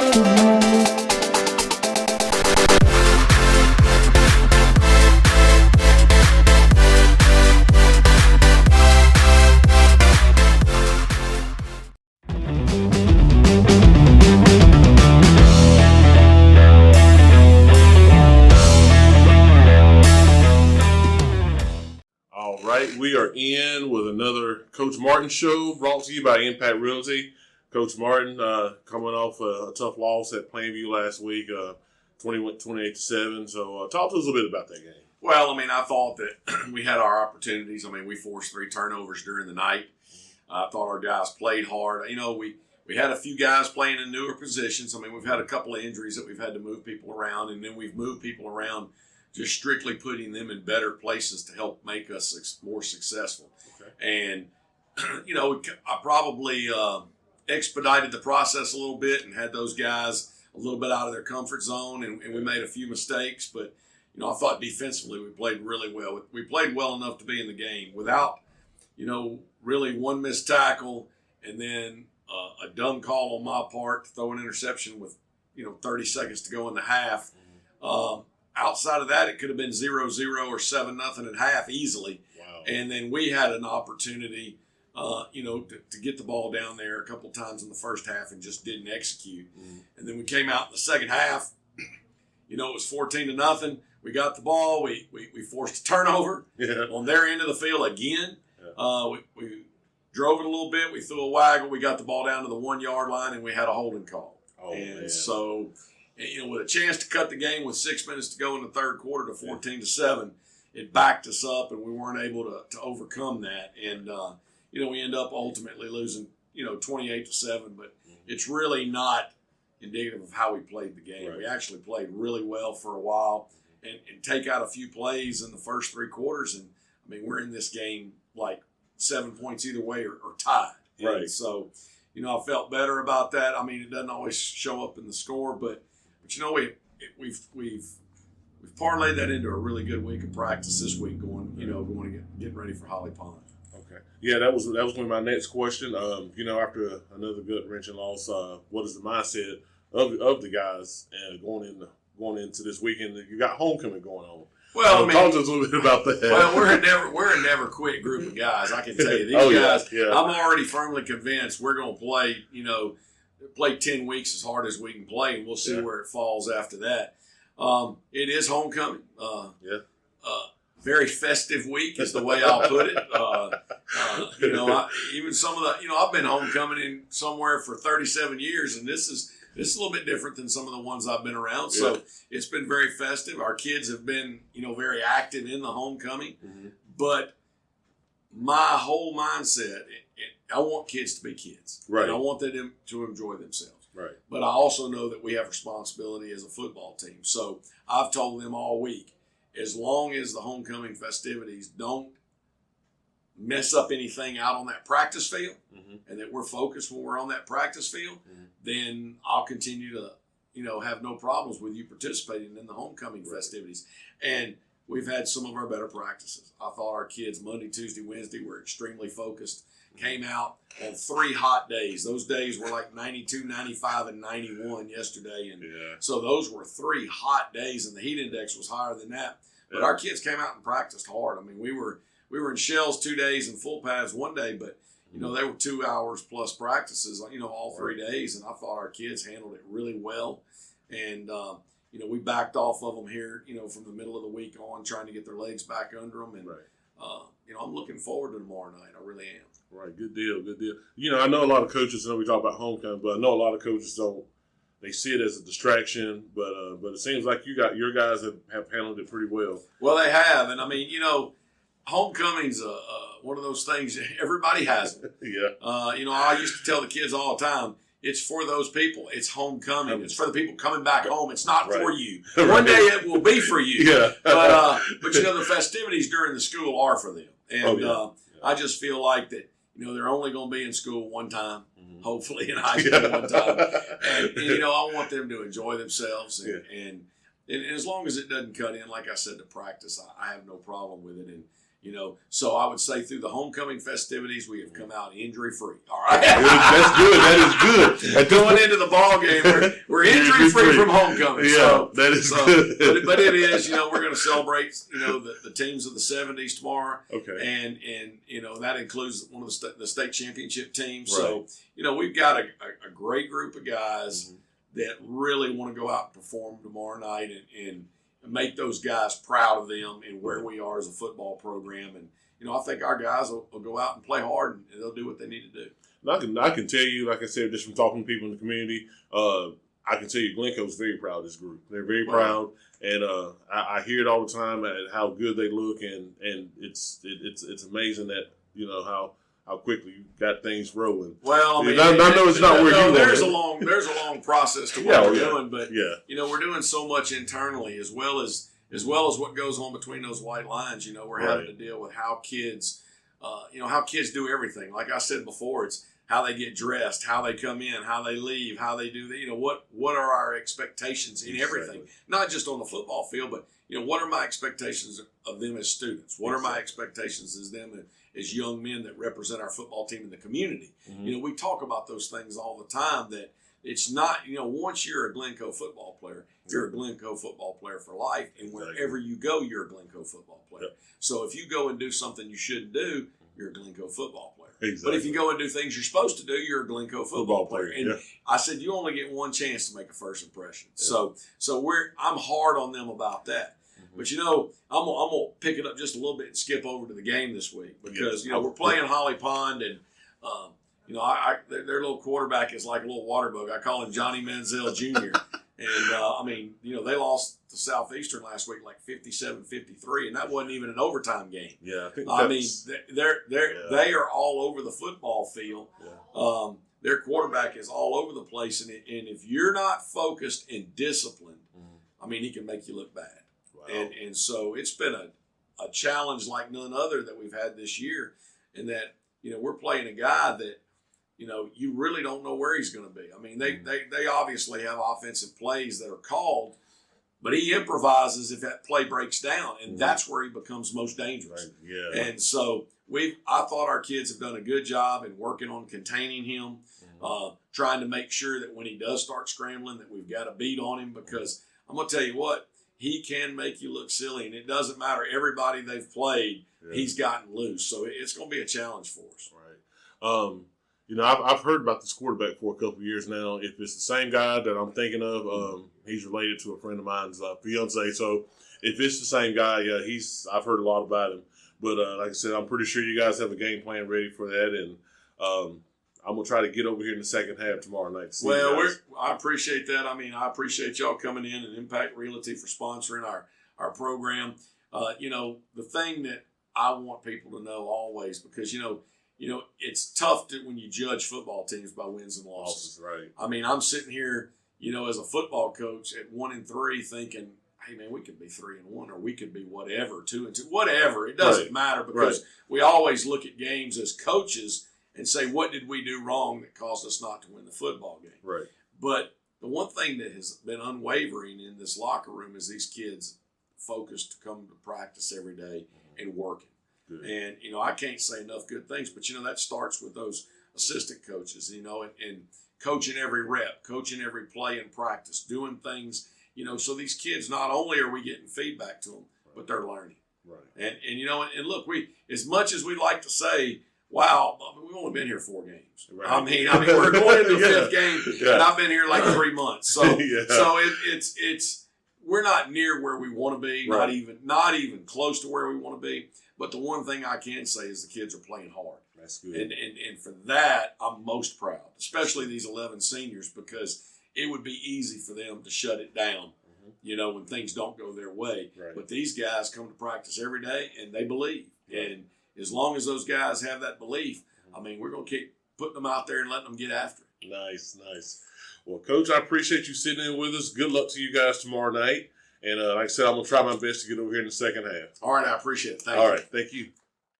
We are in with another Coach Martin show brought to you by Impact Realty. Coach Martin coming off a tough loss at Plainview last week, 28-7. So talk to us a little bit about that game. Well, I thought that we had our opportunities. We forced 3 turnovers during the night. I thought our guys played hard. We had a few guys playing in newer positions. We've had a couple of injuries that we've had to move people around, and then we've moved people around just strictly putting them in better places to help make us more successful. Okay. And, I probably expedited the process a little bit and had those guys a little bit out of their comfort zone, and we made a few mistakes. But, I thought defensively we played really well. We played well enough to be in the game without, really one missed tackle and then a dumb call on my part to throw an interception with, 30 seconds to go in the half. Outside of that, it could have been 0-0 or 7-0 at half easily. Wow. And then we had an opportunity, to get the ball down there a couple times in the first half and just didn't execute. And then we came out in the second half. It was 14-0. We got the ball. We forced a turnover on their end of the field again. Yeah. We drove it a little bit. We threw a waggle. We got the ball down to the 1-yard line, and we had a holding call. So, with a chance to cut the game with 6 minutes to go in the third quarter to 14-7, it backed us up, and we weren't able to overcome that. And we end up ultimately losing 28-7, but it's really not indicative of how we played the game. Right. We actually played really well for a while, and take out a few plays in the first 3 quarters, and we're in this game like 7 points either way or tied. Right. And so, I felt better about that. It doesn't always show up in the score, but we've parlayed that into a really good week of practice this week, going to get ready for Holly Pond. Okay. Yeah, that was going to be my next question. After another gut wrenching loss, what is the mindset of the guys and going into this weekend? You got homecoming going on. Well, talk to us a little bit about that. Well, we're a never quit group of guys. I can tell you, these guys. Yeah. I'm already firmly convinced we're going to play 10 weeks as hard as we can play, and we'll see where it falls after that. It is homecoming. Very festive week is the way I'll put it. Even some of the, I've been homecoming in somewhere for 37 years, and this is a little bit different than some of the ones I've been around. Yeah. So it's been very festive. Our kids have been, very active in the homecoming. Mm-hmm. But my whole mindset, I want kids to be kids. Right. And I want them to enjoy themselves. Right. But I also know that we have responsibility as a football team. So I've told them all week, as long as the homecoming festivities don't mess up anything out on that practice field, and that we're focused when we're on that practice field, then I'll continue to, have no problems with you participating in the homecoming festivities. And we've had some of our better practices. I thought our kids Monday, Tuesday, Wednesday were extremely focused. Came out on 3 hot days. Those days were like 92, 95, and 91 yesterday. And so those were 3 hot days, and the heat index was higher than that. But our kids came out and practiced hard. We were in shells 2 days and full pads 1 day, but they were 2 hours plus practices, all 3 days. And I thought our kids handled it really well. And, we backed off of them here, from the middle of the week on, trying to get their legs back under them. And, I'm looking forward to tomorrow night. I really am. Right. Good deal. Good deal. I know a lot of coaches, we talk about homecoming, but I know a lot of coaches don't. They see it as a distraction, but it seems like your guys have handled it pretty well. Well, they have. And, homecoming's one of those things, everybody has it. I used to tell the kids all the time, it's for those people. It's homecoming. It's for the people coming back home. It's not for you. One day it will be for you. But the festivities during the school are for them. And I just feel like that, they're only going to be in school one time, hopefully in high school one time. And I want them to enjoy themselves. And as long as it doesn't cut in, like I said, to practice, I have no problem with it. So I would say through the homecoming festivities, we have come out injury free. All right, That's good. That is good. Going into the ball game, we're injury free from homecoming. Yeah, so, that is good. But it is. We're going to celebrate. The teams of the '70s tomorrow. Okay. And that includes one of the state championship teams. Right. So we've got a great group of guys that really want to go out and perform tomorrow night and make those guys proud of them and where we are as a football program. And, I think our guys will go out and play hard and they'll do what they need to do. I can tell you, like I said, just from talking to people in the community, I can tell you Glencoe's very proud of this group. They're very proud. And I hear it all the time at how good they look. And it's amazing that, how quickly you got things rolling. Well, I mean, I know it's not where you there's a long process to what we're doing, but we're doing so much internally as well as what goes on between those white lines. We're having to deal with how kids, do everything. Like I said before, it's how they get dressed, how they come in, how they leave, how they do that. What are our expectations in everything? Not just on the football field, but what are my expectations of them as students? What are my expectations as them as young men that represent our football team in the community? We talk about those things all the time, that it's not, once you're a Glencoe football player, you're a Glencoe football player for life. And wherever you go, you're a Glencoe football player. So if you go and do something you shouldn't do, you're a Glencoe football player. Exactly. But if you go and do things you're supposed to do, you're a Glencoe football player. And I said, you only get one chance to make a first impression. So I'm hard on them about that. But I'm gonna pick it up just a little bit and skip over to the game this week because we're playing Holly Pond and their little quarterback is like a little water bug. I call him Johnny Manziel Jr. And they lost to Southeastern last week like 57-53, and that wasn't even an overtime game. Yeah, I mean they are all over the football field. Yeah. Their quarterback is all over the place, and if you're not focused and disciplined, he can make you look bad. Wow. And so it's been a challenge like none other that we've had this year, in that we're playing a guy that you really don't know where he's going to be. They obviously have offensive plays that are called, but he improvises if that play breaks down, and that's where he becomes most dangerous. Right. Yeah. And so I thought our kids have done a good job in working on containing him, trying to make sure that when he does start scrambling that we've got a beat on him, because I'm going to tell you what, he can make you look silly, and it doesn't matter. Everybody they've played, he's gotten loose. So it's going to be a challenge for us. Right. I've heard about this quarterback for a couple of years now. If it's the same guy that I'm thinking of, he's related to a friend of mine's fiance. So if it's the same guy, I've heard a lot about him. But like I said, I'm pretty sure you guys have a game plan ready for that, and I'm gonna try to get over here in the second half tomorrow night. I appreciate that. I appreciate y'all coming in and Impact Realty for sponsoring our program. The thing that I want people to know always, because it's tough when you judge football teams by wins and losses. Right. I'm sitting here, as a football coach at 1-3, thinking, hey man, we could be 3-1, or we could be whatever, 2-2, whatever. It doesn't matter, because we always look at games as coaches and say, what did we do wrong that caused us not to win the football game? Right. But the one thing that has been unwavering in this locker room is these kids focused to come to practice every day and working. Good. And, I can't say enough good things, but, that starts with those assistant coaches, and coaching every rep, coaching every play in practice, doing things, so these kids, not only are we getting feedback to them, but they're learning. Right. And look, as much as we like to say, wow, we've only been here 4 games. Right. We're going into the 5th game, and I've been here like 3 months. So, so it's we're not near where we want to be, not even close to where we want to be. But the one thing I can say is the kids are playing hard. That's good. And for that, I'm most proud, especially these 11 seniors, because it would be easy for them to shut it down, when things don't go their way. Right. But these guys come to practice every day, and they believe. Right. And as long as those guys have that belief, we're going to keep putting them out there and letting them get after it. Nice. Well, Coach, I appreciate you sitting in with us. Good luck to you guys tomorrow night. And like I said, I'm going to try my best to get over here in the second half. All right, I appreciate it. Thank you. All right, thank you.